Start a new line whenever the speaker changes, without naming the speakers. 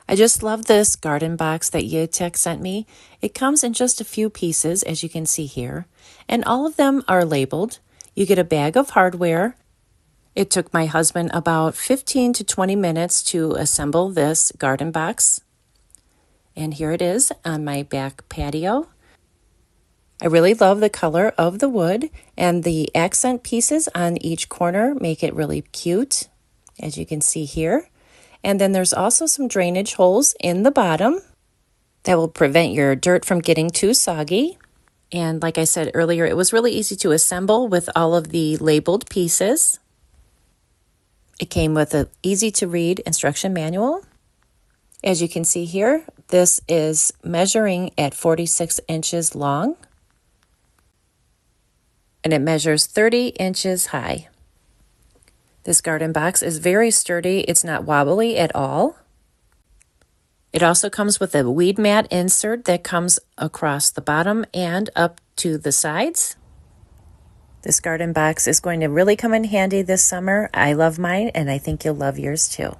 I just love this garden box that Yaheetech sent me. It comes in just a few pieces, as you can see here, and all of them are labeled. You get a bag of hardware. It took my husband about 15 to 20 minutes to assemble this garden box. And here it is on my back patio. I really love the color of the wood, and the accent pieces on each corner make it really cute, as you can see here. And then there's also some drainage holes in the bottom that will prevent your dirt from getting too soggy. And like I said earlier, it was really easy to assemble with all of the labeled pieces. It came with an easy-to-read instruction manual. As you can see here, this is measuring at 46 inches long, and it measures 30 inches high. This garden box is very sturdy. It's not wobbly at all. It also comes with a weed mat insert that comes across the bottom and up to the sides. This garden box is going to really come in handy this summer. I love mine, and I think you'll love yours too.